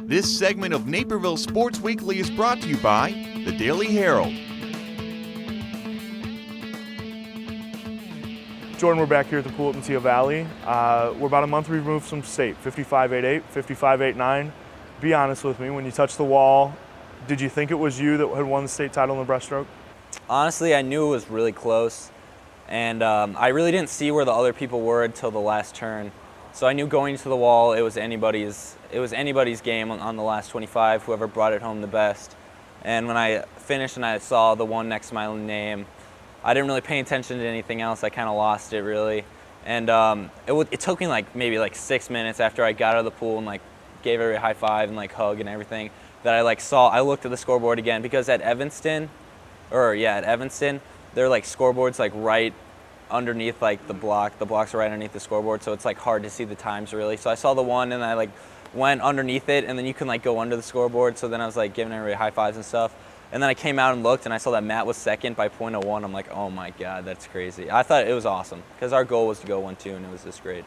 This segment of Naperville Sports Weekly is brought to you by the Daily Herald. Jordan, we're back here at the pool at Metea Valley. We're about a month removed from state, 55.88, 55.89. Be honest with me, when you touched the wall, did you think it was you that had won the state title in the breaststroke? Honestly, I knew it was really close, and I really didn't see where the other people were until the last turn. So I knew going to the wall, it was anybody's game on the last 25, whoever brought it home the best. And when I finished and I saw the one next to my name, I didn't really pay attention to anything else. I kind of lost it really. And it took me maybe 6 minutes after I got out of the pool and gave every high five and hug and everything that I looked at the scoreboard again, because at Evanston, they're scoreboards right underneath the block. The blocks are right underneath the scoreboard, so it's hard to see the times really. So I saw the one and I went underneath it, and then you can go under the scoreboard. So then I was giving everybody high fives and stuff. And then I came out and looked, and I saw that Matt was second by .01. I'm like, oh my God, that's crazy. I thought it was awesome because our goal was to go 1-2, and it was just great.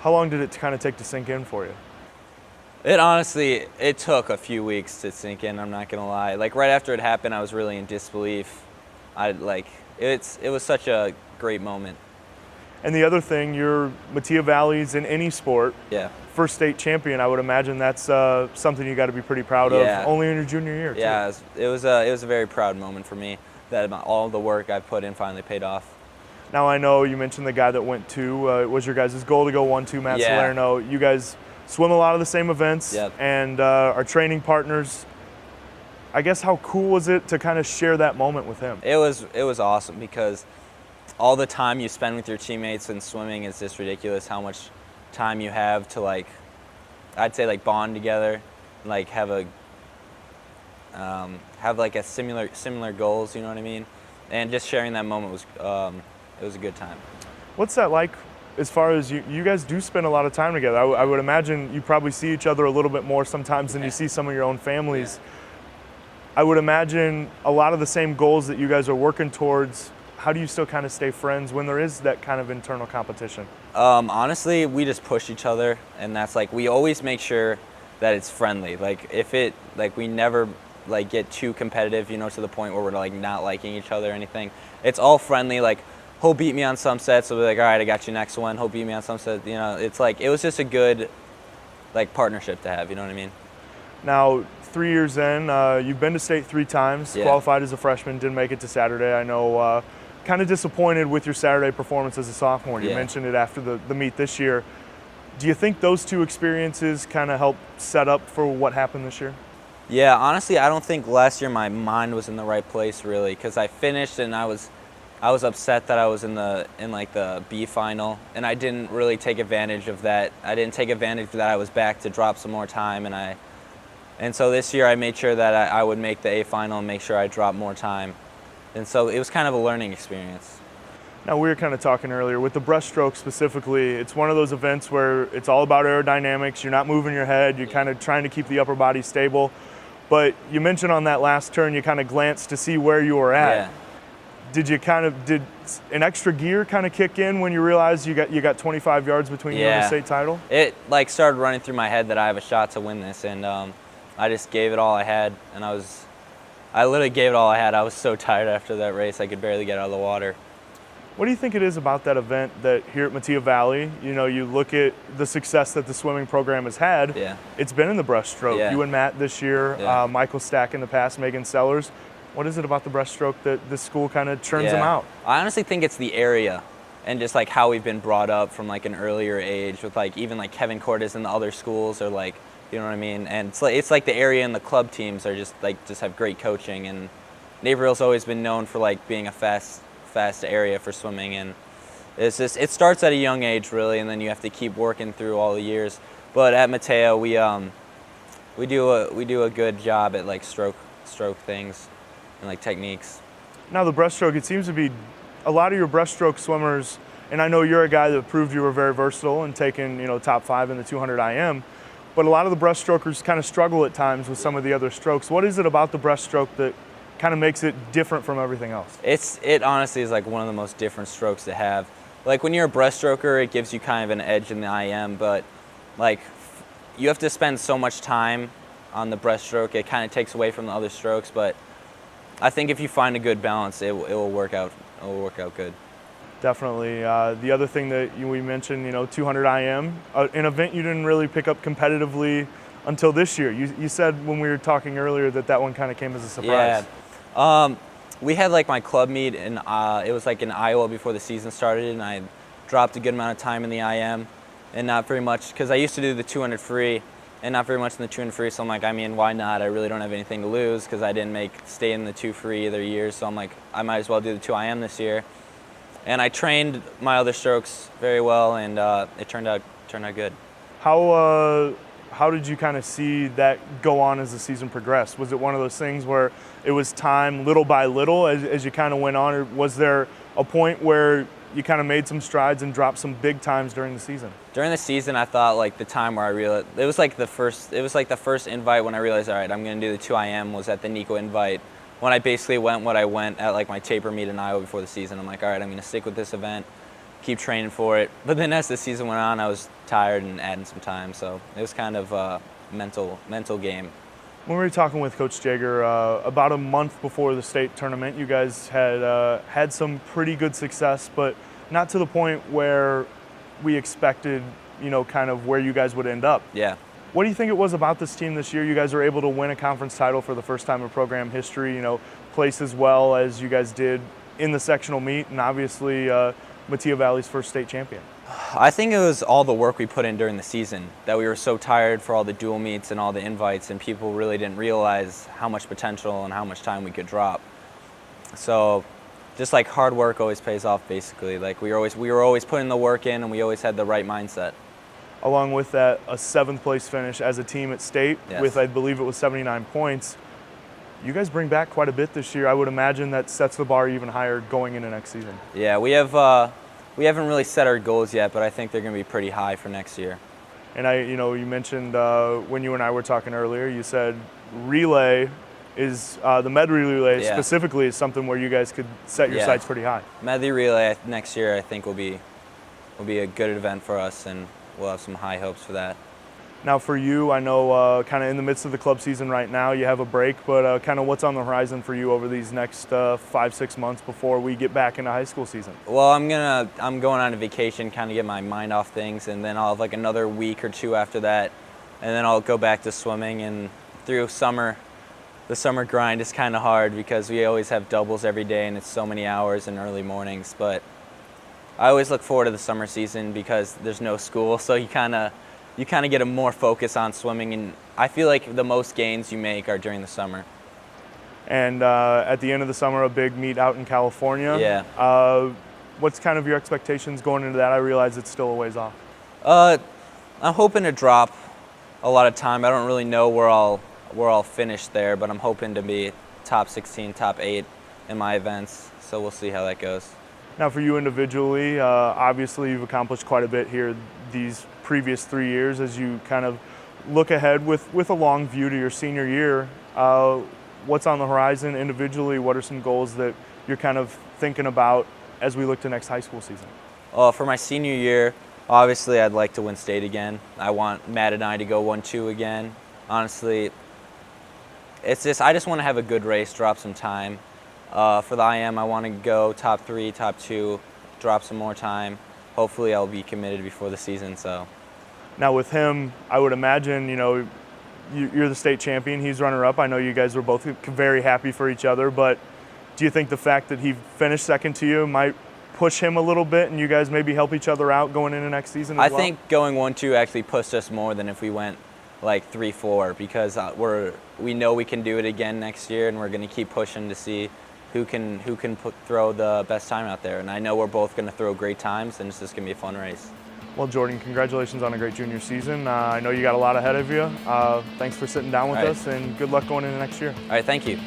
How long did it kind of take to sink in for you? It took a few weeks to sink in, I'm not gonna lie. Right after it happened, I was really in disbelief. It was such a great moment. And the other thing, you're Metea Valley's in any sport. Yeah. First state champion. I would imagine that's something you got to be pretty proud of. Only in your junior year. Too. Yeah, it was a very proud moment for me that all the work I put in finally paid off. Now I know you mentioned the guy that went 2. It was your guys' goal to go 1-2, Matt Salerno. You guys swim a lot of the same events and are training partners. I guess how cool was it to kind of share that moment with him? It was awesome because all the time you spend with your teammates in swimming is just ridiculous. How much time you have to I'd say bond together, have a similar goals. You know what I mean? And just sharing that moment was it was a good time. What's that like? As far as you guys do spend a lot of time together, I would imagine you probably see each other a little bit more sometimes than you see some of your own families. Yeah. I would imagine a lot of the same goals that you guys are working towards. How do you still kind of stay friends when there is that kind of internal competition? Honestly, we just push each other, and that's we always make sure that it's friendly. We never get too competitive, to the point where we're not liking each other or anything. It's all friendly. He'll beat me on some sets, so we'll be all right, I got you next one. He'll beat me on some sets. It's it was just a good partnership to have. You know what I mean? Now, 3 years in, you've been to state 3 times. Qualified as a freshman, didn't make it to Saturday. I know. Kind of disappointed with your Saturday performance as a sophomore. You mentioned it after the meet this year. Do you think those 2 experiences kind of helped set up for what happened this year? Yeah, honestly, I don't think last year my mind was in the right place really, because I finished and I was upset that I was in the B final, and I didn't really take advantage of that. I didn't take advantage that I was back to drop some more time, and so this year I made sure that I would make the A final and make sure I dropped more time. And so it was kind of a learning experience. Now, we were kind of talking earlier, with the breaststroke specifically, it's one of those events where it's all about aerodynamics. You're not moving your head. You're kind of trying to keep the upper body stable. But you mentioned on that last turn, you kind of glanced to see where you were at. Yeah. Did an extra gear kind of kick in when you realized you got 25 yards between you and the state title? It started running through my head that I have a shot to win this, and I just gave it all I had, and I literally gave it all I had. I was so tired after that race, I could barely get out of the water. What do you think it is about that event that here at Metea Valley, you look at the success that the swimming program has had. Yeah. It's been in the breaststroke. Yeah. You and Matt this year, Michael Stack in the past, Megan Sellers. What is it about the breaststroke that this school kind of churns them out? I honestly think it's the area and just how we've been brought up from an earlier age with even Kevin Cordes and the other schools are you know what I mean? And it's the area and the club teams are just have great coaching, and Naperville's always been known for being a fast area for swimming, and it starts at a young age really, and then you have to keep working through all the years. But at Metea, we do a good job at stroke things and techniques. Now the breaststroke, it seems to be a lot of your breaststroke swimmers, and I know you're a guy that proved you were very versatile and taken top 5 in the 200 IM. But a lot of the breaststrokers kind of struggle at times with some of the other strokes. What is it about the breaststroke that kind of makes it different from everything else? It honestly is one of the most different strokes to have. When you're a breaststroker, it gives you kind of an edge in the IM, but you have to spend so much time on the breaststroke. It kind of takes away from the other strokes, but I think if you find a good balance, it will work out. It will work out good. Definitely. The other thing that we mentioned, 200 IM, an event you didn't really pick up competitively until this year. You said when we were talking earlier that one kind of came as a surprise. Yeah. We had like my club meet, and it was like in Iowa before the season started, and I dropped a good amount of time in the IM, and not very much, because I used to do the 200 free, and not very much in the 200 free, so I'm like, why not? I really don't have anything to lose, because I didn't stay in the 2 free either year, so I'm like, I might as well do the 2 IM this year. And I trained my other strokes very well, and it turned out good. How did you kind of see that go on as the season progressed? Was it one of those things where it was time little by little as you kind of went on, or was there a point where you kind of made some strides and dropped some big times during the season? During the season, I thought like the time where I realized it was like the first invite when I realized, all right, I'm going to do the 2 IM, was at the Nico invite. When I basically went what I went at like my taper meet in Iowa before the season. I'm like, all right, I'm going to stick with this event, keep training for it. But then as the season went on, I was tired and adding some time, so it was kind of a mental game. When we were talking with Coach Jager about a month before the state tournament, you guys had some pretty good success, but not to the point where we expected, kind of where you guys would end up. Yeah. What do you think it was about this team this year? You guys were able to win a conference title for the first time in program history, place as well as you guys did in the sectional meet, and obviously Metea Valley's first state champion. I think it was all the work we put in during the season, that we were so tired for all the dual meets and all the invites, and people really didn't realize how much potential and how much time we could drop. So just like hard work always pays off, basically. Like we were always putting the work in, and we always had the right mindset. Along with that, a 7th place finish as a team at state. Yes. With, I believe it was 79 points. You guys bring back quite a bit this year. I would imagine that sets the bar even higher going into next season. Yeah, we haven't really set our goals yet, but I think they're going to be pretty high for next year. And you mentioned when you and I were talking earlier, you said relay is the medley relay specifically is something where you guys could set your sights pretty high. Medley relay next year, I think will be a good event for us, and we'll have some high hopes for that. Now for you, I know kind of in the midst of the club season right now, you have a break, but kind of what's on the horizon for you over these next 5-6 months before we get back into high school season? Well, I'm going on a vacation, kind of get my mind off things, and then I'll have like another week or 2 after that, and then I'll go back to swimming. And through summer, the summer grind is kind of hard because we always have doubles every day, and it's so many hours and early mornings. But I always look forward to the summer season because there's no school, so you kind of get a more focus on swimming, and I feel like the most gains you make are during the summer. And at the end of the summer, a big meet out in California. Yeah. What's kind of your expectations going into that? I realize it's still a ways off. I'm hoping to drop a lot of time. I don't really know where I'll finish there, but I'm hoping to be top 16, top 8 in my events, so we'll see how that goes. Now for you individually, obviously you've accomplished quite a bit here these previous 3 years. As you kind of look ahead with a long view to your senior year, what's on the horizon individually? What are some goals that you're kind of thinking about as we look to next high school season? For my senior year, obviously I'd like to win state again. I want Matt and I to go 1-2 again. Honestly, I just want to have a good race, drop some time. For the IM, I want to go top 3, top 2, drop some more time. Hopefully I'll be committed before the season. So. Now with him, I would imagine, you're the state champion, he's runner-up. I know you guys were both very happy for each other, but do you think the fact that he finished second to you might push him a little bit and you guys maybe help each other out going into next season as well? I think going 1-2 actually pushed us more than if we went like 3-4, because we know we can do it again next year, and we're going to keep pushing to see who can throw the best time out there. And I know we're both going to throw great times, and it's just going to be a fun race. Well, Jordan, congratulations on a great junior season. I know you got a lot ahead of you. Thanks for sitting down with us, and good luck going into next year. All right, thank you.